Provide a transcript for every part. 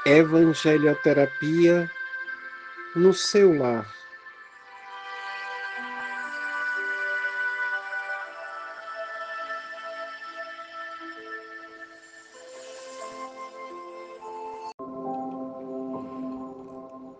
Evangelioterapia no seu lar.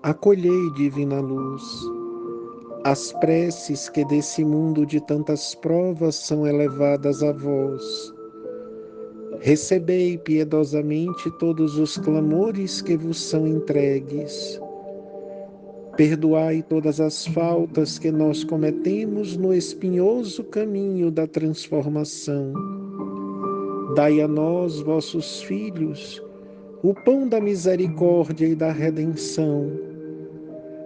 Acolhei, divina luz, as preces que desse mundo de tantas provas são elevadas a vós. Recebei piedosamente todos os clamores que vos são entregues. Perdoai todas as faltas que nós cometemos no espinhoso caminho da transformação. Dai a nós, vossos filhos, o pão da misericórdia e da redenção.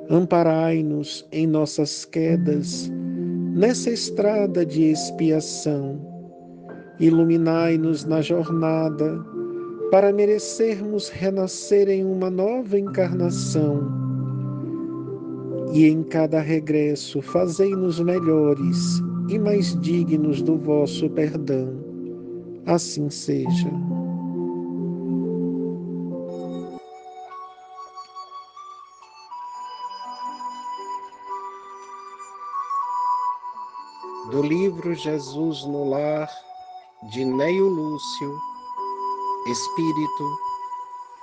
Amparai-nos em nossas quedas, nessa estrada de expiação. Iluminai-nos na jornada, para merecermos renascer em uma nova encarnação. E em cada regresso, fazei-nos melhores e mais dignos do vosso perdão. Assim seja. Do livro Jesus no Lar, de Neio Lúcio, Espírito,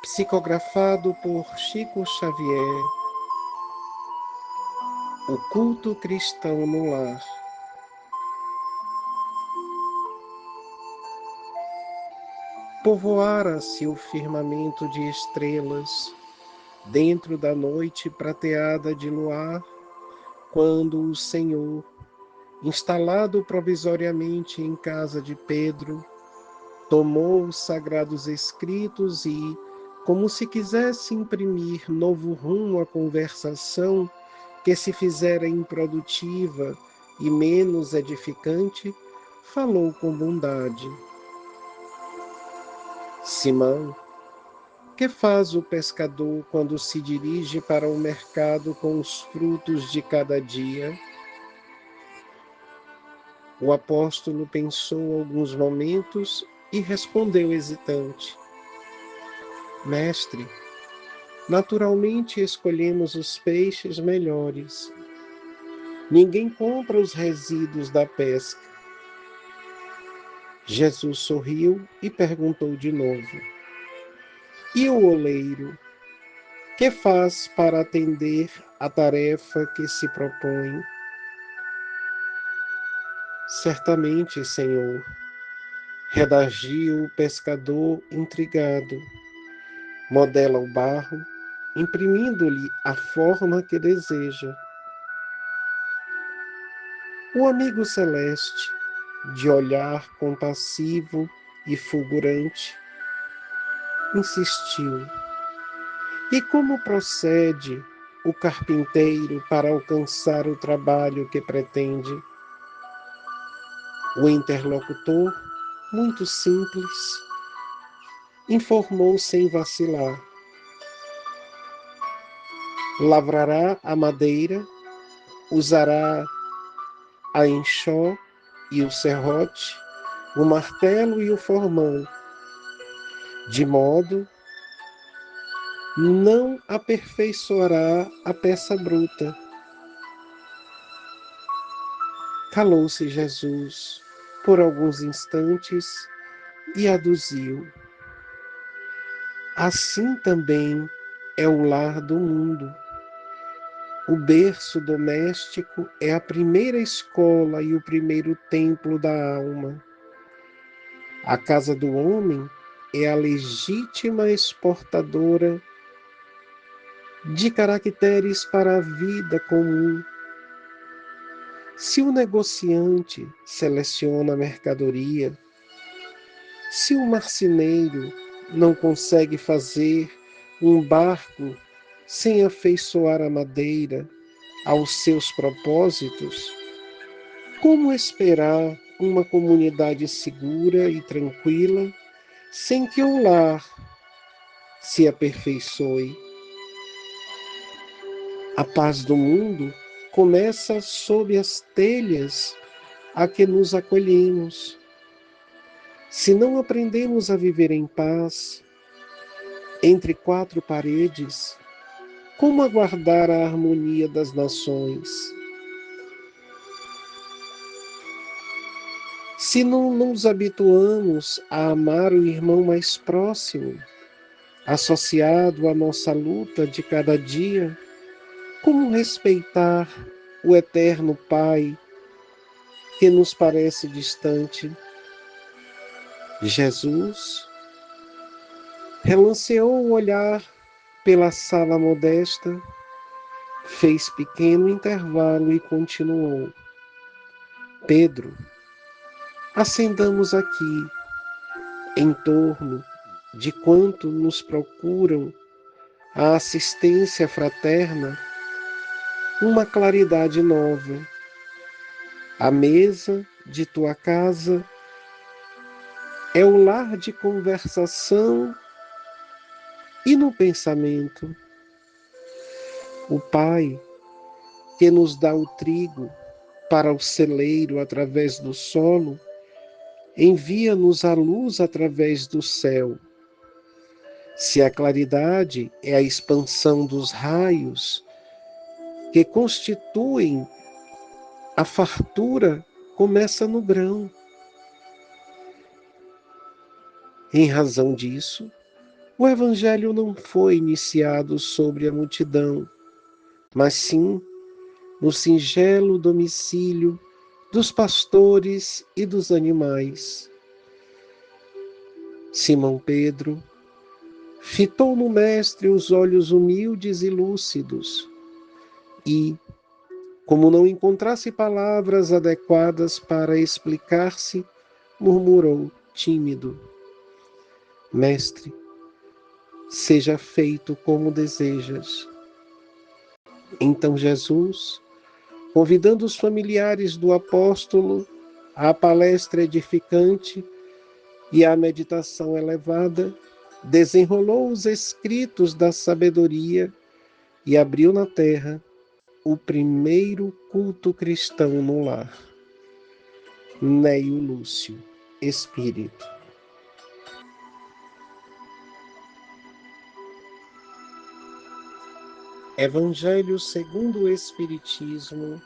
psicografado por Chico Xavier. O culto cristão no lar. Povoara-se o firmamento de estrelas, dentro da noite prateada de luar, quando o Senhor, instalado provisoriamente em casa de Pedro, tomou os sagrados escritos e, como se quisesse imprimir novo rumo à conversação que se fizera improdutiva e menos edificante, falou com bondade. Simão, que faz o pescador quando se dirige para o mercado com os frutos de cada dia? O apóstolo pensou alguns momentos e respondeu hesitante: Mestre, naturalmente escolhemos os peixes melhores. Ninguém compra os resíduos da pesca. Jesus sorriu e perguntou de novo: E o oleiro? Que faz para atender à tarefa que se propõe? Certamente, Senhor, redarguiu o pescador intrigado. Modela o barro, imprimindo-lhe a forma que deseja. O amigo celeste, de olhar compassivo e fulgurante, insistiu. E como procede o carpinteiro para alcançar o trabalho que pretende? O interlocutor, muito simples, informou sem vacilar. Lavrará a madeira, usará a enxó e o serrote, o martelo e o formão, de modo não aperfeiçoará a peça bruta. Calou-se Jesus por alguns instantes e aduziu: Assim também é o lar do mundo. O berço doméstico é a primeira escola e o primeiro templo da alma. A casa do homem é a legítima exportadora de caracteres para a vida comum. Se o negociante seleciona a mercadoria, se o marceneiro não consegue fazer um barco sem afeiçoar a madeira aos seus propósitos, como esperar uma comunidade segura e tranquila sem que o lar se aperfeiçoe? A paz do mundo começa sob as telhas a que nos acolhemos. Se não aprendemos a viver em paz, entre quatro paredes, como aguardar a harmonia das nações? Se não nos habituamos a amar o irmão mais próximo, associado à nossa luta de cada dia, como respeitar o eterno Pai que nos parece distante? Jesus relanceou o olhar pela sala modesta, fez pequeno intervalo e continuou: Pedro, acendamos aqui, em torno de quanto nos procuram a assistência fraterna, uma claridade nova. A mesa de tua casa é o lar de conversação e no pensamento. O Pai que nos dá o trigo para o celeiro através do solo, envia-nos a luz através do céu. Se a claridade é a expansão dos raios que constituem a fartura, começa no grão. Em razão disso, o Evangelho não foi iniciado sobre a multidão, mas sim no singelo domicílio dos pastores e dos animais. Simão Pedro fitou no Mestre os olhos humildes e lúcidos e, como não encontrasse palavras adequadas para explicar-se, murmurou tímido: Mestre, seja feito como desejas. Então Jesus, convidando os familiares do apóstolo à palestra edificante e à meditação elevada, desenrolou os escritos da sabedoria e abriu na terra o primeiro culto cristão no lar. Neio Lúcio, Espírito. Evangelho segundo o Espiritismo,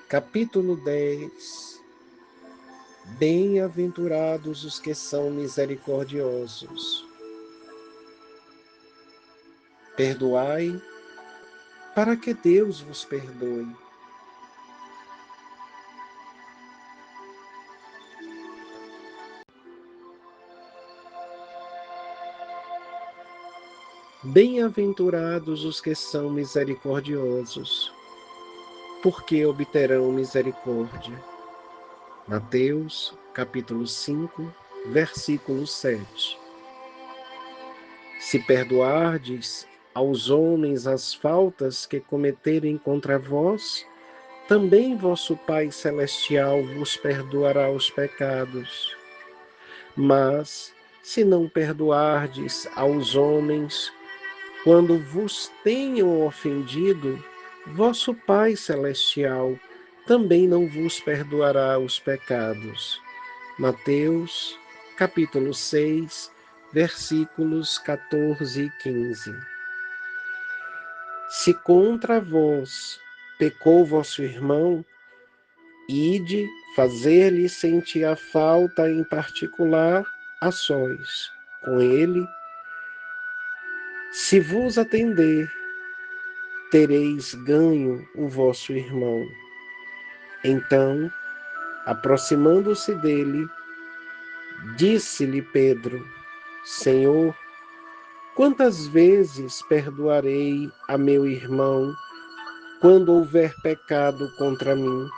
capítulo 10. Bem-aventurados os que são misericordiosos. Perdoai, para que Deus vos perdoe. Bem-aventurados os que são misericordiosos, porque obterão misericórdia. Mateus, capítulo 5, versículo 7. Se perdoardes aos homens as faltas que cometerem contra vós, também vosso Pai Celestial vos perdoará os pecados. Mas, se não perdoardes aos homens, quando vos tenham ofendido, vosso Pai Celestial também não vos perdoará os pecados. Mateus, capítulo 6, versículos 14 e 15. Se contra vós pecou vosso irmão, ide fazer-lhe sentir a falta em particular a sós, com ele. Se vos atender, tereis ganho o vosso irmão. Então, aproximando-se dele, disse-lhe Pedro: Senhor, quantas vezes perdoarei a meu irmão quando houver pecado contra mim?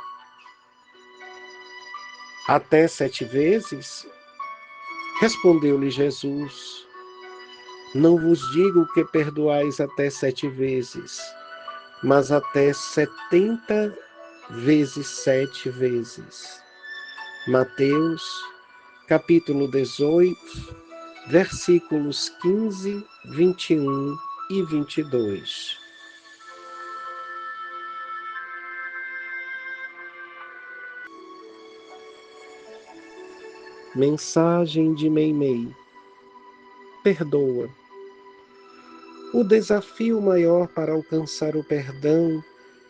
Até 7 vezes? Respondeu-lhe Jesus: Não vos digo que perdoais até 7 vezes, mas até 70 vezes 7 vezes. Mateus, capítulo 18, versículos 15, 21 e 22. Mensagem de Meimei. perdoa. O desafio maior para alcançar o perdão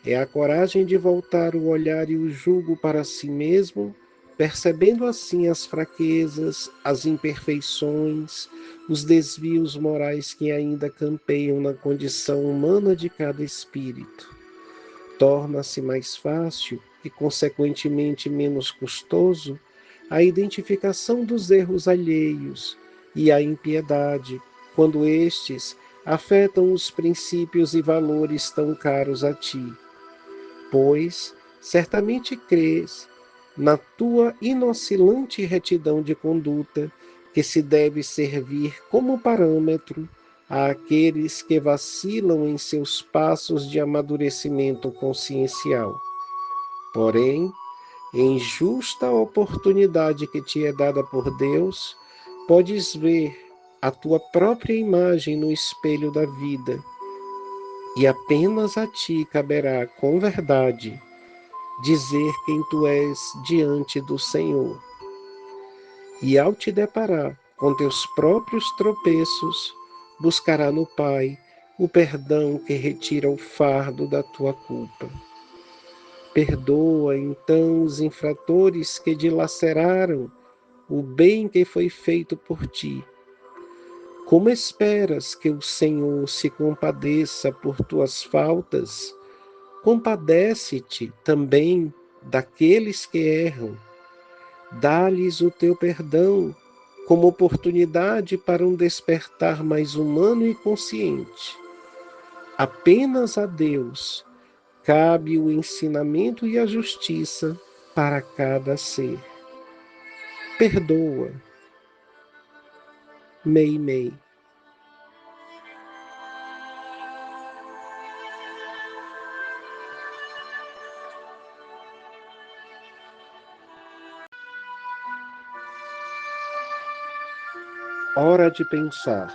é a coragem de voltar o olhar e o jugo para si mesmo, percebendo assim as fraquezas, as imperfeições, os desvios morais que ainda campeiam na condição humana de cada espírito. Torna-se mais fácil e, consequentemente, menos custoso a identificação dos erros alheios e a impiedade, quando estes afetam os princípios e valores tão caros a ti, pois certamente crês na tua inocilante retidão de conduta, que se deve servir como parâmetro àqueles que vacilam em seus passos de amadurecimento consciencial. Porém, em justa oportunidade que te é dada por Deus, podes ver a tua própria imagem no espelho da vida, e apenas a ti caberá, com verdade, dizer quem tu és diante do Senhor. E ao te deparar com teus próprios tropeços, buscará no Pai o perdão que retira o fardo da tua culpa. Perdoa então os infratores que dilaceraram o bem que foi feito por ti. Como esperas que o Senhor se compadeça por tuas faltas? Compadece-te também daqueles que erram. Dá-lhes o teu perdão como oportunidade para um despertar mais humano e consciente. Apenas a Deus cabe o ensinamento e a justiça para cada ser. Perdoa. Mei. Hora de pensar.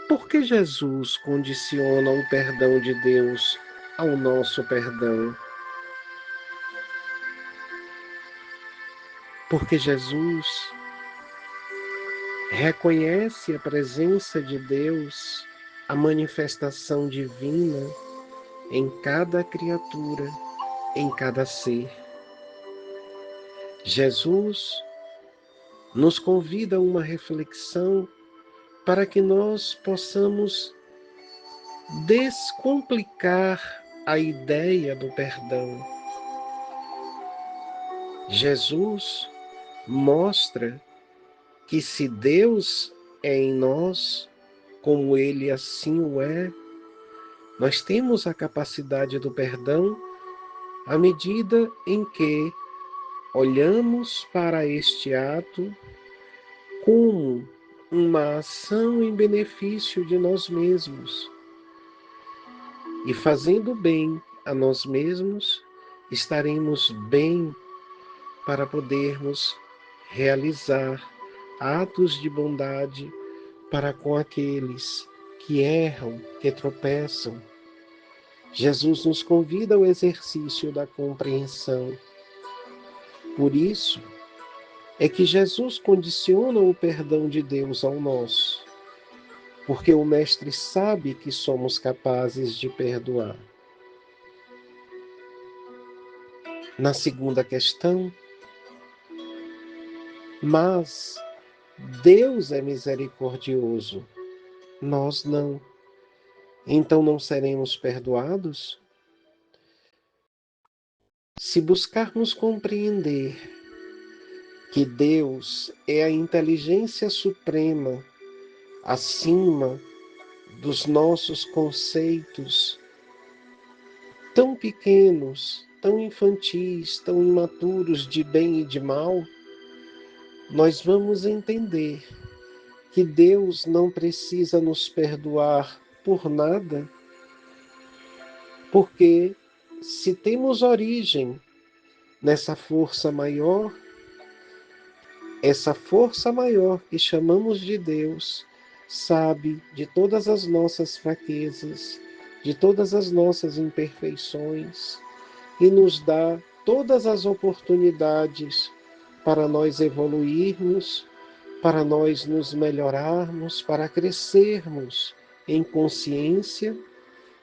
Por que Jesus condiciona o perdão de Deus ao nosso perdão? Porque Jesus reconhece a presença de Deus, a manifestação divina em cada criatura, em cada ser. Jesus nos convida a uma reflexão para que nós possamos descomplicar a ideia do perdão. Jesus mostra que se Deus é em nós, como Ele assim o é, nós temos a capacidade do perdão à medida em que olhamos para este ato como uma ação em benefício de nós mesmos. E fazendo bem a nós mesmos, estaremos bem para podermos realizar atos de bondade para com aqueles que erram, que tropeçam. Jesus nos convida ao exercício da compreensão. Por isso é que Jesus condiciona o perdão de Deus ao nosso, porque o Mestre sabe que somos capazes de perdoar. Na segunda questão, mas Deus é misericordioso, nós não. Então não seremos perdoados? Se buscarmos compreender que Deus é a inteligência suprema acima dos nossos conceitos tão pequenos, tão infantis, tão imaturos de bem e de mal, nós vamos entender que Deus não precisa nos perdoar por nada, porque se temos origem nessa força maior, essa força maior que chamamos de Deus sabe de todas as nossas fraquezas, de todas as nossas imperfeições e nos dá todas as oportunidades para nós evoluirmos, para nós nos melhorarmos, para crescermos em consciência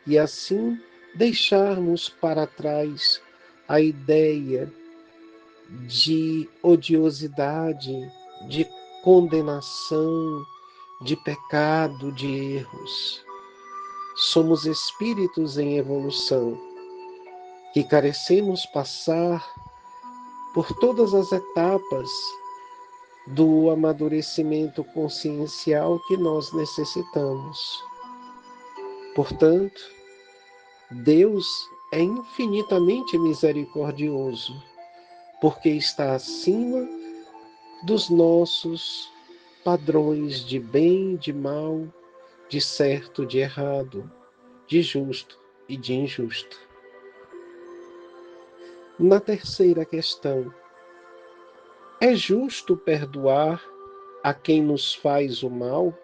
e assim deixarmos para trás a ideia de odiosidade, de condenação, de pecado, de erros. Somos espíritos em evolução que carecemos passar por todas as etapas do amadurecimento consciencial que nós necessitamos. Portanto, Deus é infinitamente misericordioso, porque está acima dos nossos padrões de bem, de mal, de certo, de errado, de justo e de injusto. Na terceira questão, é justo perdoar a quem nos faz o mal?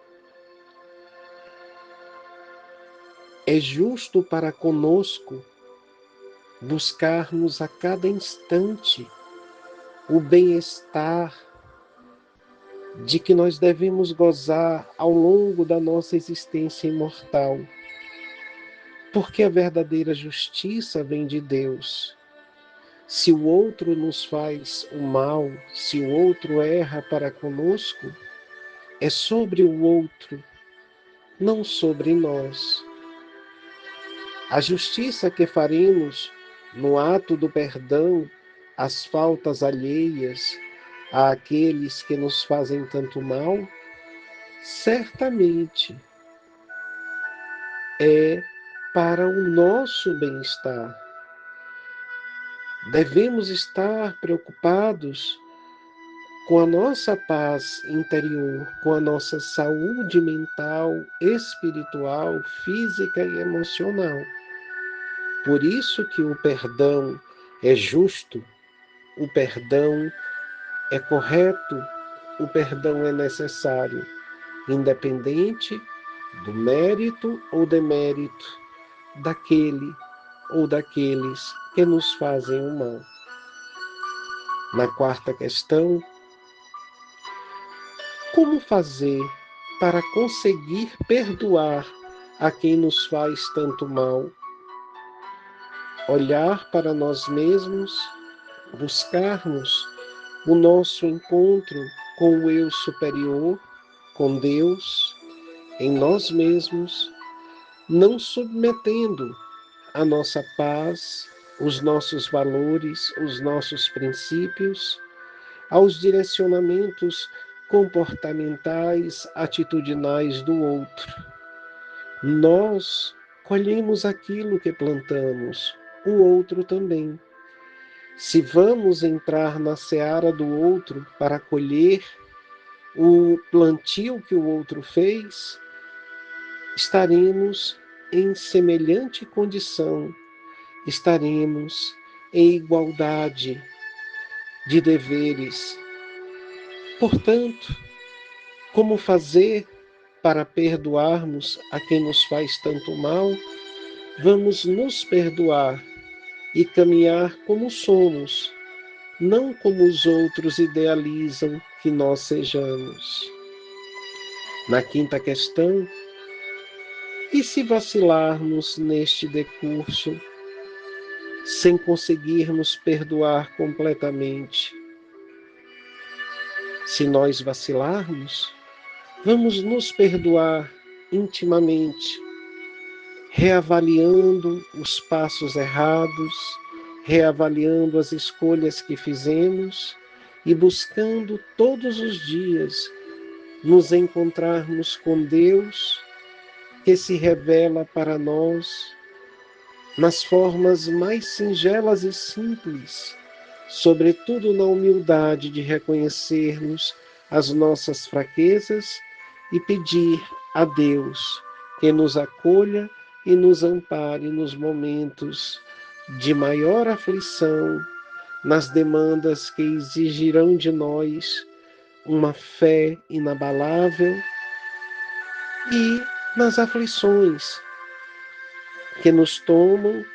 É justo para conosco buscarmos a cada instante o bem-estar de que nós devemos gozar ao longo da nossa existência imortal. Porque a verdadeira justiça vem de Deus. Se o outro nos faz o mal, se o outro erra para conosco, é sobre o outro, não sobre nós. A justiça que faremos no ato do perdão às faltas alheias, àqueles que nos fazem tanto mal, certamente é para o nosso bem-estar. Devemos estar preocupados com a nossa paz interior, com a nossa saúde mental, espiritual, física e emocional. Por isso que o perdão é justo, o perdão é correto, o perdão é necessário, independente do mérito ou demérito daquele ou daqueles que nos fazem o mal. Na quarta questão, como fazer para conseguir perdoar a quem nos faz tanto mal? Olhar para nós mesmos, buscarmos o nosso encontro com o eu superior, com Deus, em nós mesmos, não submetendo a nossa paz, os nossos valores, os nossos princípios, aos direcionamentos comportamentais, atitudinais do outro. Nós colhemos aquilo que plantamos, o outro também. Se vamos entrar na seara do outro para colher o plantio que o outro fez, estaremos em semelhante condição, estaremos em igualdade de deveres. Portanto, como fazer para perdoarmos a quem nos faz tanto mal? Vamos nos perdoar e caminhar como somos, não como os outros idealizam que nós sejamos. Na quinta questão, e se vacilarmos neste decurso, sem conseguirmos perdoar completamente? Se nós vacilarmos, vamos nos perdoar intimamente, reavaliando os passos errados, reavaliando as escolhas que fizemos e buscando todos os dias nos encontrarmos com Deus, que se revela para nós nas formas mais singelas e simples, sobretudo na humildade de reconhecermos as nossas fraquezas e pedir a Deus que nos acolha e nos ampare nos momentos de maior aflição, nas demandas que exigirão de nós uma fé inabalável e nas aflições que nos tomam,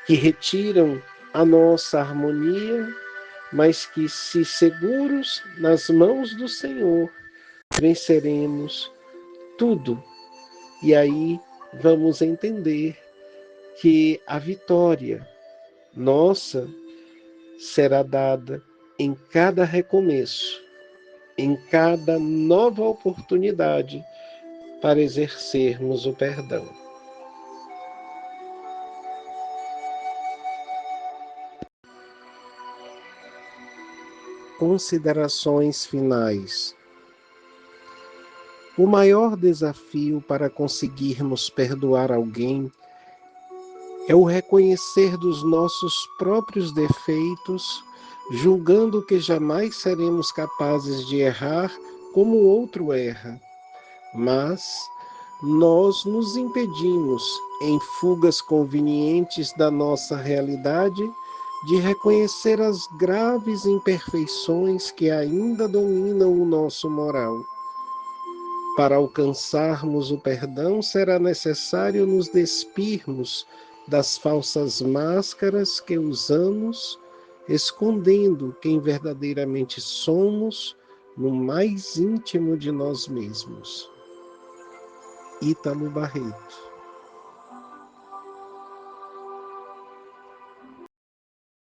que retiram a nossa harmonia, mas que, se seguros nas mãos do Senhor, venceremos tudo. E aí vamos entender que a vitória nossa será dada em cada recomeço, em cada nova oportunidade para exercermos o perdão. Considerações finais. O maior desafio para conseguirmos perdoar alguém é o reconhecer dos nossos próprios defeitos, julgando que jamais seremos capazes de errar como o outro erra. Mas nós nos impedimos, em fugas convenientes da nossa realidade, de reconhecer as graves imperfeições que ainda dominam o nosso moral. Para alcançarmos o perdão, será necessário nos despirmos das falsas máscaras que usamos, escondendo quem verdadeiramente somos no mais íntimo de nós mesmos. Ítalo Barreto.